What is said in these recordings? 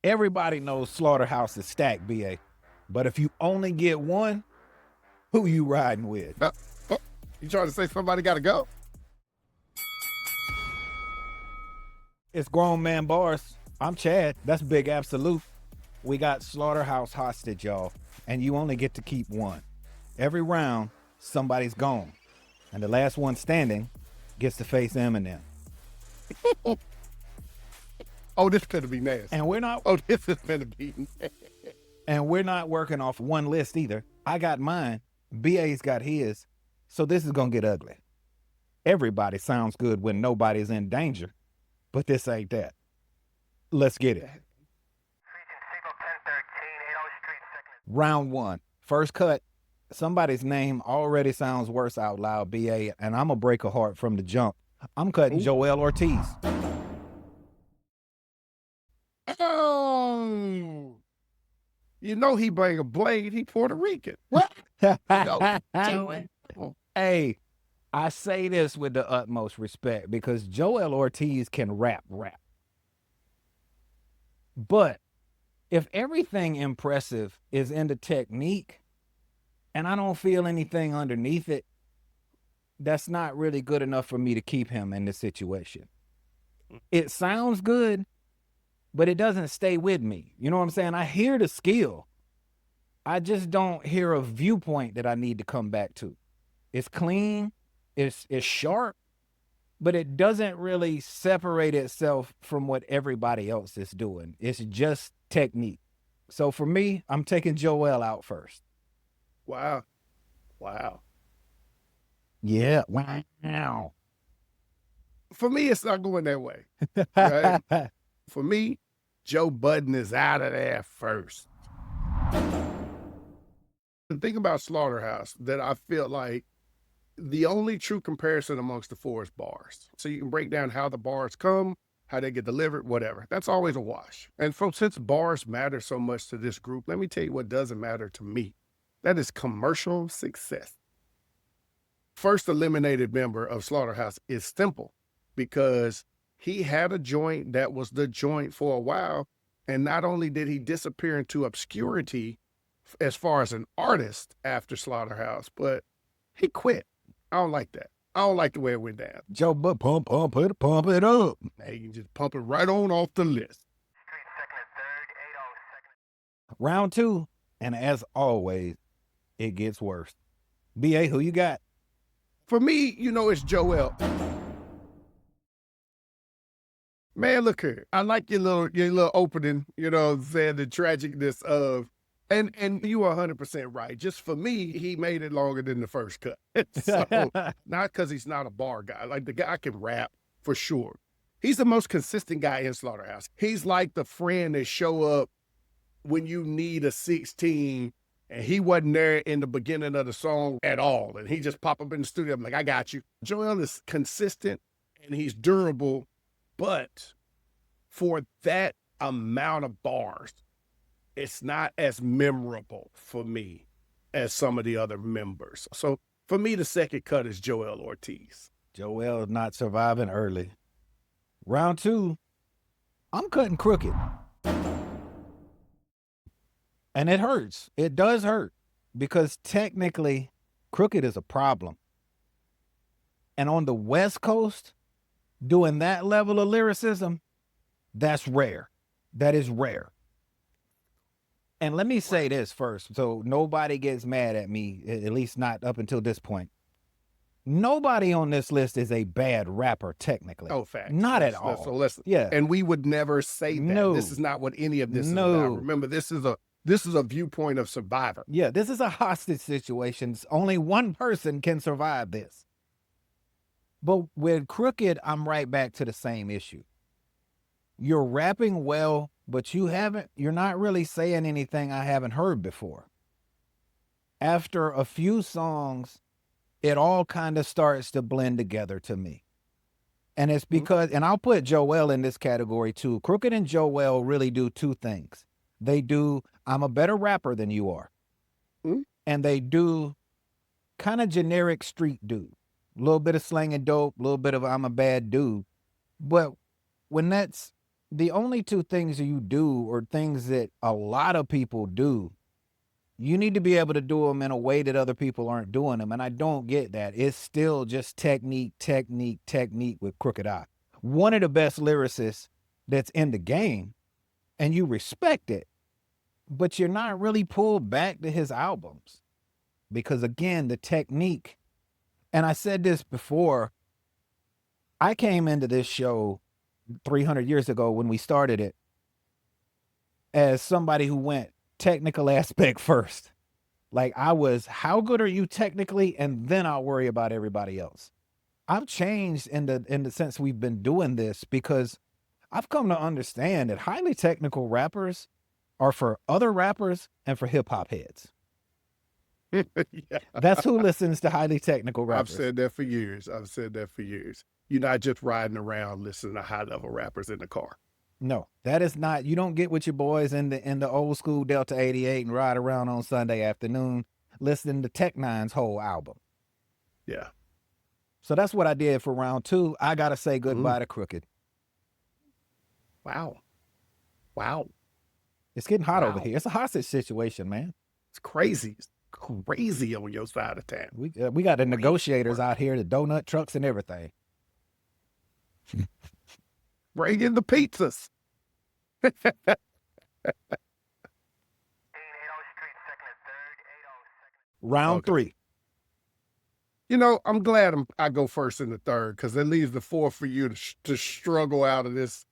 Everybody knows Slaughterhouse is stacked, BA. But if you only get one, who you riding with? Oh, you trying to say somebody got to go? It's Grown Man Bars. I'm Chad. That's Big Absoloot. We got Slaughterhouse hostage, y'all. And you only get to keep one. Every round, somebody's gone. And the last one standing gets to face Eminem. Oh, this could be nasty. And we're not Oh, this is gonna be nasty. And we're not working off one list either. I got mine. BA's got his. So this is gonna get ugly. Everybody sounds good when nobody's in danger, but this ain't that. Let's get it. Round one. First cut. Somebody's name already sounds worse out loud, BA, and I'm a break a heart from the jump. I'm cutting Joell Ortiz. Oh, you know he bring a blade. He Puerto Rican. What? Joell. Hey, I say this with the utmost respect because Joell Ortiz can rap. But if everything impressive is in the technique and I don't feel anything underneath it, that's not really good enough for me to keep him in this situation. It sounds good, but it doesn't stay with me. You know what I'm saying? I hear the skill. I just don't hear a viewpoint that I need to come back to. It's clean, it's sharp, but it doesn't really separate itself from what everybody else is doing. It's just technique. So for me, I'm taking Joell out first. Wow. Yeah, wow. For me, it's not going that way. Right? For me, Joe Budden is out of there first. The thing about Slaughterhouse that I feel like the only true comparison amongst the four is bars. So you can break down how the bars come, how they get delivered, whatever. That's always a wash. And since bars matter so much to this group, let me tell you what doesn't matter to me. That is commercial success. First eliminated member of Slaughterhouse is Simple because he had a joint that was the joint for a while. And not only did he disappear into obscurity as far as an artist after Slaughterhouse, but he quit. I don't like that. I don't like the way it went down. Joe, but pump it up. Now you can just pump it right on off the list. Round two, and as always, it gets worse. BA, who you got? For me, you know, it's Joell. Man, look here. I like your little opening, you know what I'm saying, the tragicness of, and you are 100% right. Just for me, he made it longer than the first cut. So, not because he's not a bar guy. Like, the guy can rap for sure. He's the most consistent guy in Slaughterhouse. He's like the friend that show up when you need a 16 and he wasn't there in the beginning of the song at all. And he just pop up in the studio. I'm like, I got you. Joell is consistent and he's durable, but for that amount of bars, it's not as memorable for me as some of the other members. So for me, the second cut is Joell Ortiz. Joell not surviving early. Round two, I'm cutting Crooked. And it hurts. It does hurt because technically Crooked is a problem. And on the West Coast, doing that level of lyricism, that's rare. That is rare. And let me say this first, so nobody gets mad at me, at least not up until this point. Nobody on this list is a bad rapper, technically. Oh, fact. Not at all. So listen, yeah. And we would never say that. No. This is not what any of this is about. Remember, this is a viewpoint of survivor. Yeah, this is a hostage situation. Only one person can survive this. But with Crooked, I'm right back to the same issue. You're rapping well, but you're not really saying anything I haven't heard before. After a few songs, it all kind of starts to blend together to me. And it's because, and I'll put Joell in this category too. Crooked and Joell really do two things. They do, I'm a better rapper than you are. And they do kind of generic street dude. A little bit of slang and dope, a little bit of I'm a bad dude. But when that's the only two things you do, or things that a lot of people do, you need to be able to do them in a way that other people aren't doing them. And I don't get that. It's still just technique, technique, technique with crooked eye. One of the best lyricists that's in the game, and you respect it, but you're not really pulled back to his albums. Because again, the technique, and I said this before, I came into this show 300 years ago when we started it as somebody who went technical aspect first. Like, I was, how good are you technically? And then I'll worry about everybody else. I've changed in the sense we've been doing this, because I've come to understand that highly technical rappers are for other rappers and for hip hop heads. Yeah. That's who listens to highly technical rappers. I've said that for years. You're not just riding around listening to high level rappers in the car. No, that is not. You don't get with your boys in the old school Delta 88 and ride around on Sunday afternoon listening to Tech Nine's whole album. Yeah. So that's what I did for round two. I gotta say goodbye to Crooked. Wow. It's getting hot over here. It's a hostage situation, man. It's crazy. It's crazy on your side of town. We got the negotiators out here, the donut trucks and everything. Bring in the pizzas. Round three. You know, I'm glad I go first in the third, because that leaves the fourth for you to struggle out of this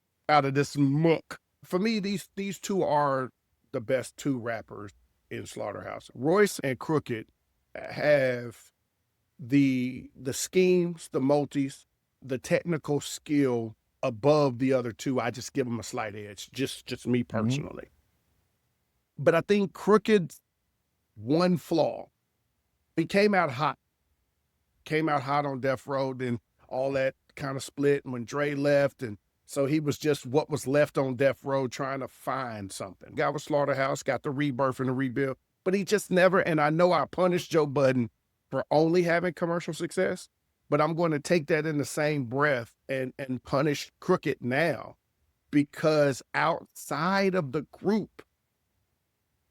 muck. For me, these two are the best two rappers in Slaughterhouse. Royce and Crooked have the schemes, the multis, the technical skill above the other two. I just give them a slight edge, just me personally. But I think Crooked's one flaw, he came out hot on Death Row, then all that kind of split when Dre left, and so he was just what was left on Death Row trying to find something. Got with Slaughterhouse, got the rebirth and the rebuild, but he just never, and I know I punished Joe Budden for only having commercial success, but I'm going to take that in the same breath and punish Crooked now, because outside of the group,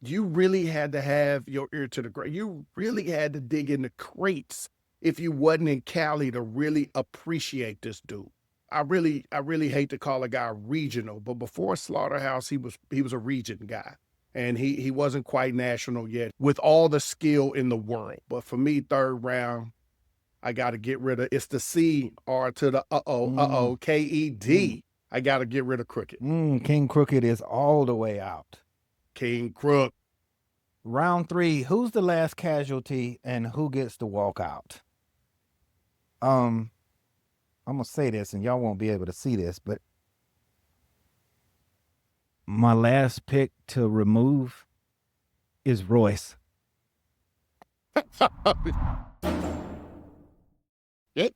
you really had to have your ear to the ground. You really had to dig in the crates if you wasn't in Cali to really appreciate this dude. I really hate to call a guy regional, but before Slaughterhouse, he was a region guy. And he wasn't quite national yet with all the skill in the world. But for me, third round, I got to get rid of, it's the C-R to the K-E-D. I got to get rid of Crooked. King Crooked is all the way out. King Crook. Round three, who's the last casualty and who gets to walk out? I'm going to say this and y'all won't be able to see this, but my last pick to remove is Royce.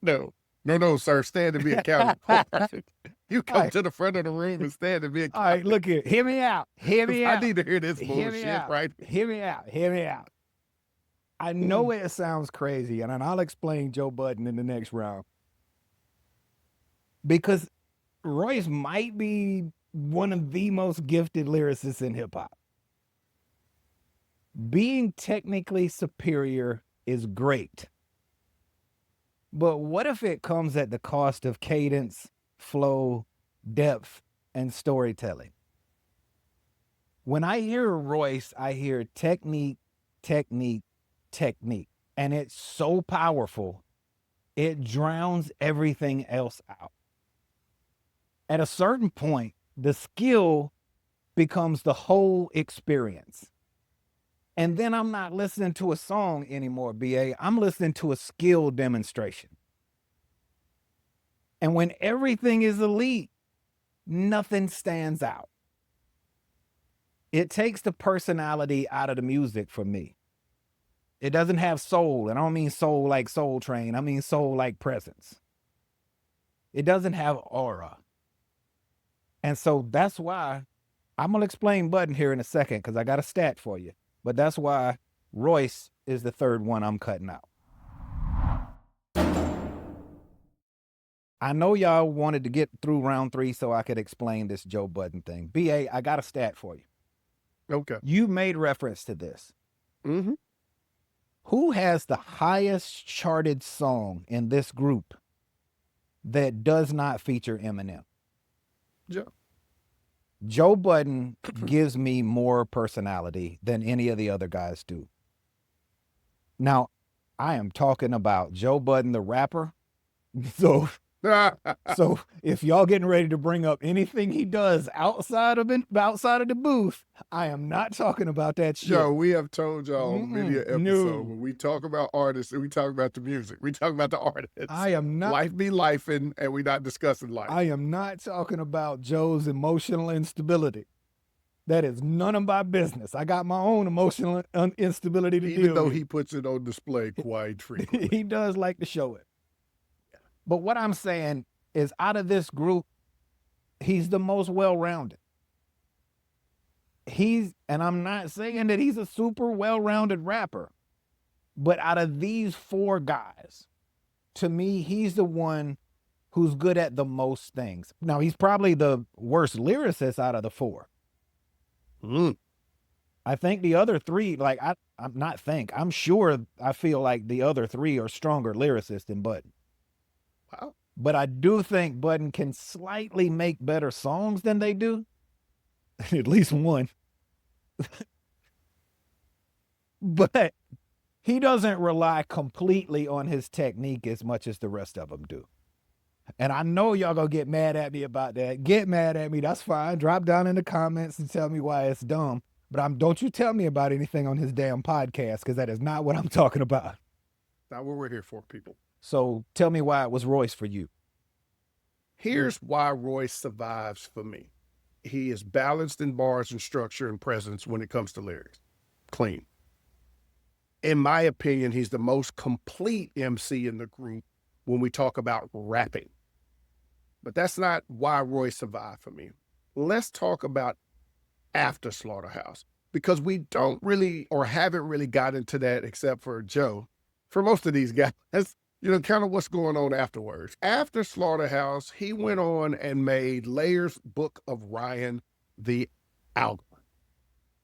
No, sir. Stand and be accounted for. You come to the front of the room and stand and be accounted. All right, look here. Hear me out. I need to hear this bullshit, right? Hear me out. I know it sounds crazy, and I'll explain Joe Budden in the next round. Because Royce might be one of the most gifted lyricists in hip-hop. Being technically superior is great. But what if it comes at the cost of cadence, flow, depth, and storytelling? When I hear Royce, I hear technique, technique, technique. And it's so powerful, it drowns everything else out. At a certain point, the skill becomes the whole experience. And then I'm not listening to a song anymore, BA. I'm listening to a skill demonstration. And when everything is elite, nothing stands out. It takes the personality out of the music for me. It doesn't have soul. And I don't mean soul like Soul Train. I mean soul like presence. It doesn't have aura. And so that's why I'm going to explain Budden here in a second, because I got a stat for you. But that's why Royce is the third one I'm cutting out. I know y'all wanted to get through round 3 so I could explain this Joe Budden thing. BA, I got a stat for you. Okay. You made reference to this. Mm-hmm. Who has the highest charted song in this group that does not feature Eminem? Joe. Joe Budden gives me more personality than any of the other guys do. Now, I am talking about Joe Budden, the rapper. So if y'all getting ready to bring up anything he does outside of the booth, I am not talking about that shit. Joe, we have told y'all on many an episode, no. when we talk about artists and we talk about the music, we talk about the artists. I am not. Life be lifing, and we're not discussing life. I am not talking about Joe's emotional instability. That is none of my business. I got my own emotional instability to deal with. Even though he puts it on display quite frequently. He does like to show it. But what I'm saying is, out of this group, he's the most well-rounded. And I'm not saying that he's a super well-rounded rapper, but out of these 4 guys, to me, he's the one who's good at the most things. Now, he's probably the worst lyricist out of the 4. I think the other 3, I'm sure I feel like the other 3 are stronger lyricists than Budden. Wow. But I do think Budden can slightly make better songs than they do. At least one. But he doesn't rely completely on his technique as much as the rest of them do. And I know y'all gonna get mad at me about that. Get mad at me, that's fine. Drop down in the comments and tell me why it's dumb. But don't you tell me about anything on his damn podcast, because that is not what I'm talking about. Not what we're here for, people. So tell me why it was Royce for you. Here's why Royce survives for me. He is balanced in bars and structure and presence when it comes to lyrics. Clean. In my opinion, he's the most complete MC in the group when we talk about rapping. But that's not why Royce survived for me. Let's talk about after Slaughterhouse, because we don't really, or haven't really got into that except for Joe. For most of these guys, kind of what's going on afterwards. After Slaughterhouse, he went on and made Layers' Book of Ryan, the album.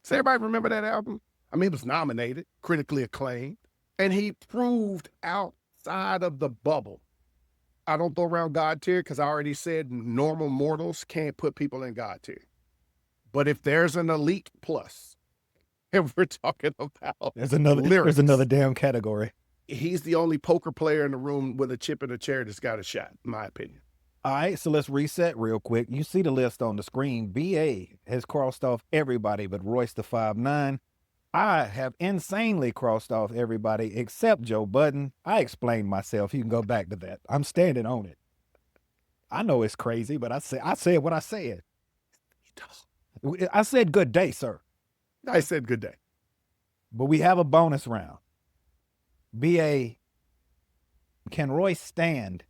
Does everybody remember that album? I mean, it was nominated, critically acclaimed, and he proved outside of the bubble. I don't throw around God tier because I already said normal mortals can't put people in God tier. But if there's an elite plus, and we're talking about there's another damn category. He's the only poker player in the room with a chip in a chair that's got a shot, in my opinion. All right, so let's reset real quick. You see the list on the screen. BA has crossed off everybody but Royce the 5'9". I have insanely crossed off everybody except Joe Budden. I explained myself. You can go back to that. I'm standing on it. I know it's crazy, but I said what I said. I said good day, sir. I said good day. But we have a bonus round. BA, can Royce stand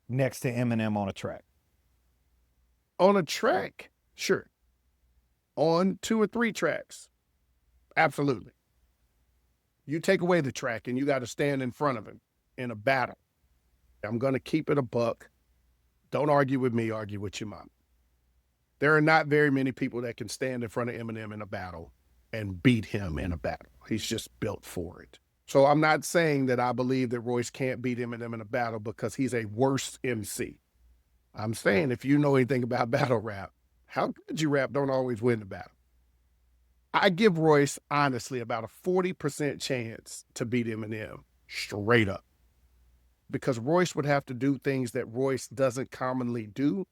next to Eminem on a track? On a track? Sure. On 2 or 3 tracks? Absolutely. You take away the track and you got to stand in front of him in a battle. I'm going to keep it a buck. Don't argue with me, argue with your mom. There are not very many people that can stand in front of Eminem in a battle and beat him in a battle. He's just built for it. So I'm not saying that I believe that Royce can't beat Eminem in a battle because he's a worse MC. I'm saying if you know anything about battle rap, how good you rap don't always win the battle. I give Royce, honestly, about a 40% chance to beat Eminem straight up. Because Royce would have to do things that Royce doesn't commonly do,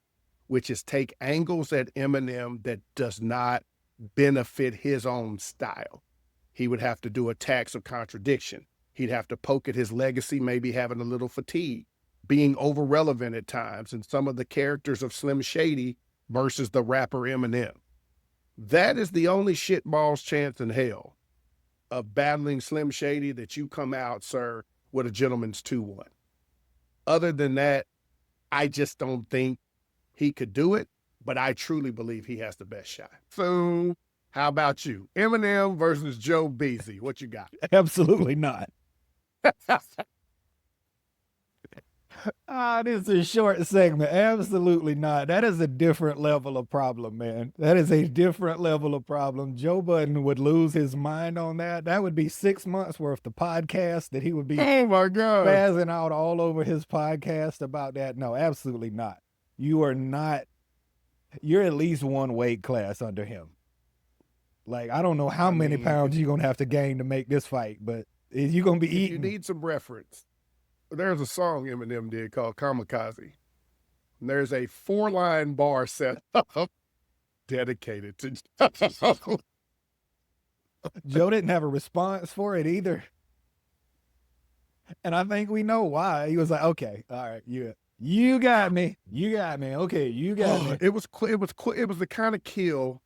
which is take angles at Eminem that does not benefit his own style. He would have to do attacks of contradiction. He'd have to poke at his legacy, maybe having a little fatigue, being over-relevant at times, and some of the characters of Slim Shady versus the rapper Eminem. That is the only shitball's chance in hell of battling Slim Shady that you come out, sir, with a gentleman's 2-1. Other than that, I just don't think he could do it, but I truly believe he has the best shot. So how about you? Eminem versus Joe Beasy. What you got? Absolutely not. This is a short segment. Absolutely not. That is a different level of problem, man. That is a different level of problem. Joe Budden would lose his mind on that. That would be 6 months worth of podcast that he would be Oh my God. spazzing out all over his podcast about that. No, absolutely not. You are not. You're at least one weight class under him. Like, I don't know how many pounds you're going to have to gain to make this fight, but you're going to be eating. You need some reference. There's a song Eminem did called Kamikaze. And there's a 4-line bar set up dedicated to Joe didn't have a response for it either. And I think we know why. He was like, okay, all right, you got me. You got me. Okay, you got me. It was the kind of kill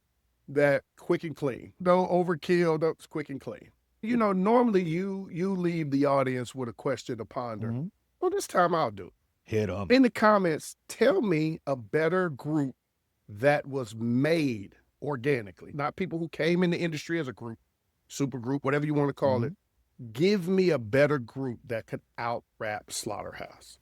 that quick and clean. Don't overkill, that's quick and clean. You know, normally you leave the audience with a question to ponder. Mm-hmm. Well, this time I'll do it. Hit them. In the comments, tell me a better group that was made organically. Not people who came in the industry as a group, super group, whatever you want to call it. Give me a better group that could out-rap Slaughterhouse.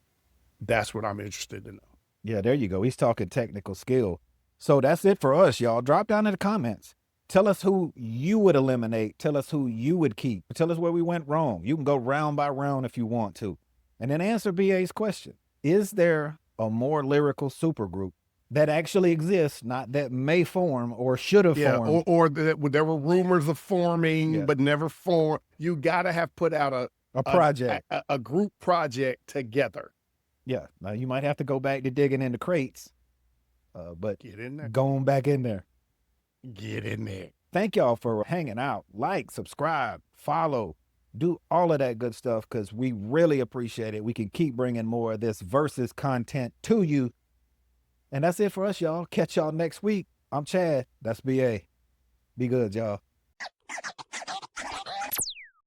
That's what I'm interested to know. Yeah, there you go. He's talking technical skill. So that's it for us, y'all. Drop down in the comments. Tell us who you would eliminate. Tell us who you would keep. Tell us where we went wrong. You can go round by round if you want to. And then answer BA's question. Is there a more lyrical supergroup that actually exists, not that may form or should have formed? Or that there were rumors of forming, but never formed. You got to have put out a project, a group project together. Yeah. Now, you might have to go back to digging in the crates, but get in there. Going back in there. Get in there. Thank y'all for hanging out. Like, subscribe, follow, do all of that good stuff because we really appreciate it. We can keep bringing more of this versus content to you. And that's it for us, y'all. Catch y'all next week. I'm Chad. That's BA. Be good, y'all.